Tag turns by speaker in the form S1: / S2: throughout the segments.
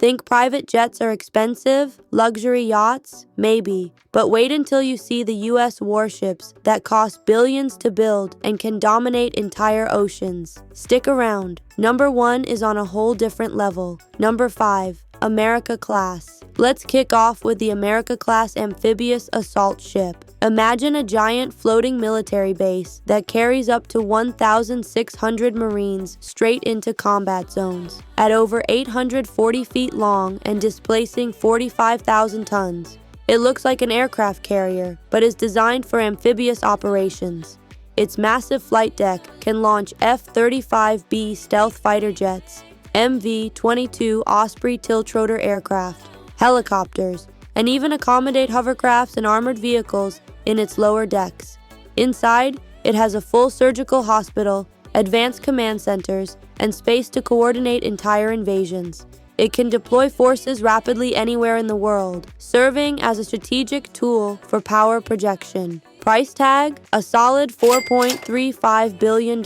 S1: Think private jets are expensive? Luxury yachts? Maybe. But wait until you see the US warships that cost billions to build and can dominate entire oceans. Stick around. Number 1 is on a whole different level. Number 5. America-class. Let's kick off with the America-class amphibious assault ship. Imagine a giant floating military base that carries up to 1,600 Marines straight into combat zones. At over 840 feet long and displacing 45,000 tons, it looks like an aircraft carrier, but is designed for amphibious operations. Its massive flight deck can launch F-35B stealth fighter jets, MV-22 Osprey tiltrotor aircraft, helicopters, and even accommodate hovercrafts and armored vehicles in its lower decks. Inside, it has a full surgical hospital, advanced command centers, and space to coordinate entire invasions. It can deploy forces rapidly anywhere in the world, serving as a strategic tool for power projection. Price tag? A solid $4.35 billion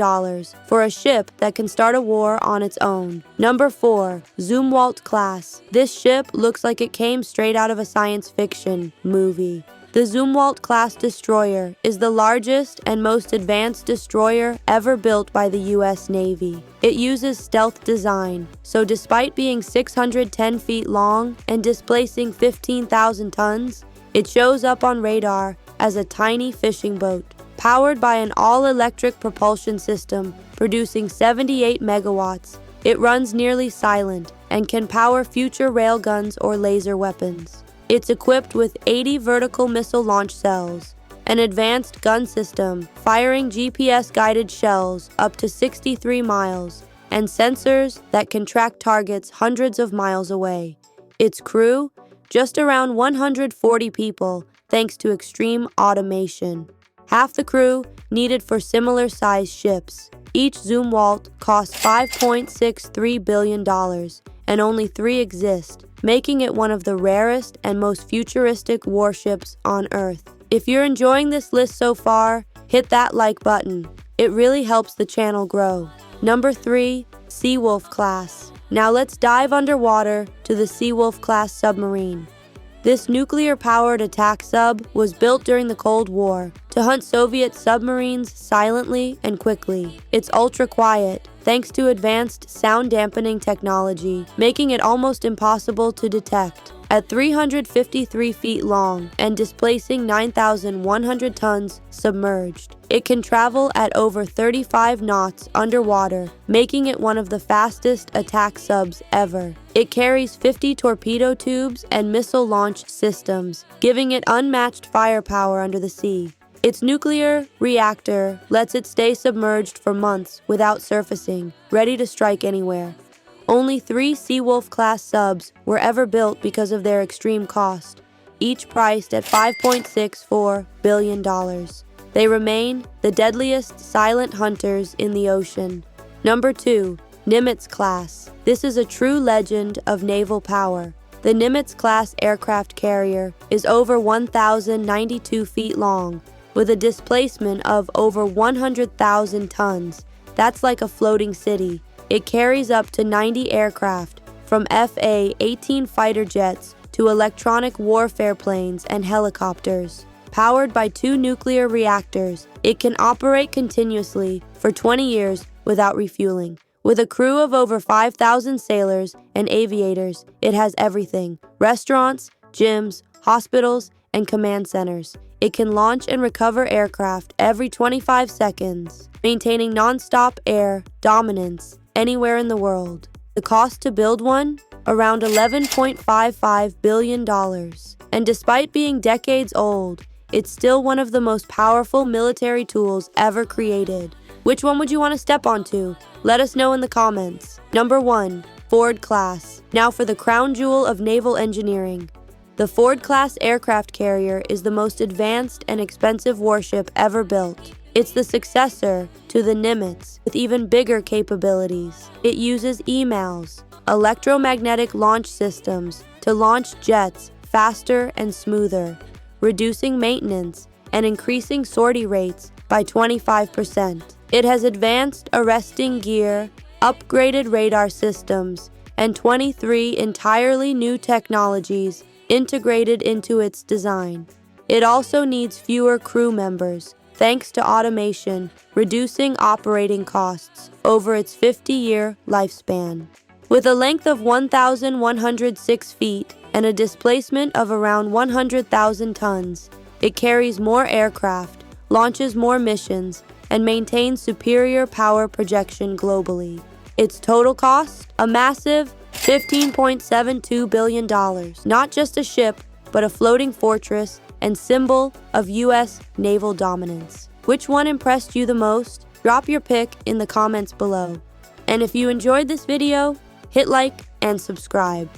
S1: for a ship that can start a war on its own. Number 4. Zumwalt-class. This ship looks like it came straight out of a science fiction movie. The Zumwalt-class destroyer is the largest and most advanced destroyer ever built by the U.S. Navy. It uses stealth design, so despite being 610 feet long and displacing 15,000 tons, it shows up on radar as a tiny fishing boat. Powered by an all-electric propulsion system producing 78 megawatts, it runs nearly silent and can power future railguns or laser weapons. It's equipped with 80 vertical missile launch cells, an advanced gun system firing GPS-guided shells up to 63 miles, and sensors that can track targets hundreds of miles away. Its crew? Just around 140 people, thanks to extreme automation. Half the crew needed for similar-sized ships. Each Zumwalt costs $5.63 billion, and only 3 exist, making it one of the rarest and most futuristic warships on Earth. If you're enjoying this list so far, hit that like button. It really helps the channel grow. Number 3. Seawolf-class. Now let's dive underwater to the Seawolf-class submarine. This nuclear-powered attack sub was built during the Cold War to hunt Soviet submarines silently and quickly. It's ultra-quiet, thanks to advanced sound-dampening technology, making it almost impossible to detect. At 353 feet long and displacing 9,100 tons submerged, it can travel at over 35 knots underwater, making it one of the fastest attack subs ever. It carries 50 torpedo tubes and missile launch systems, giving it unmatched firepower under the sea. Its nuclear reactor lets it stay submerged for months without surfacing, ready to strike anywhere. Only 3 Seawolf-class subs were ever built because of their extreme cost, each priced at $5.64 billion. They remain the deadliest silent hunters in the ocean. Number 2. Nimitz-class. This is a true legend of naval power. The Nimitz-class aircraft carrier is over 1,092 feet long, with a displacement of over 100,000 tons. That's like a floating city. It carries up to 90 aircraft, from FA-18 fighter jets to electronic warfare planes and helicopters. Powered by 2 nuclear reactors, it can operate continuously for 20 years without refueling. With a crew of over 5,000 sailors and aviators, it has everything: restaurants, gyms, hospitals, and command centers. It can launch and recover aircraft every 25 seconds, maintaining non-stop air dominance anywhere in the world. The cost to build one? Around $11.55 billion. And despite being decades old, it's still one of the most powerful military tools ever created. Which one would you want to step onto? Let us know in the comments. Number 1. Ford-class. Now for the crown jewel of naval engineering. The Ford-class aircraft carrier is the most advanced and expensive warship ever built. It's the successor to the Nimitz, with even bigger capabilities. It uses EMALS, electromagnetic launch systems, to launch jets faster and smoother, reducing maintenance and increasing sortie rates by 25%. It has advanced arresting gear, upgraded radar systems, and 23 entirely new technologies integrated into its design. It also needs fewer crew members, thanks to automation, reducing operating costs over its 50-year lifespan. With a length of 1,106 feet and a displacement of around 100,000 tons, it carries more aircraft, launches more missions, and maintains superior power projection globally. Its total cost? A massive $15.72 billion. Not just a ship, but a floating fortress and symbol of U.S. naval dominance. Which one impressed you the most? Drop your pick in the comments below. And if you enjoyed this video, hit like and subscribe.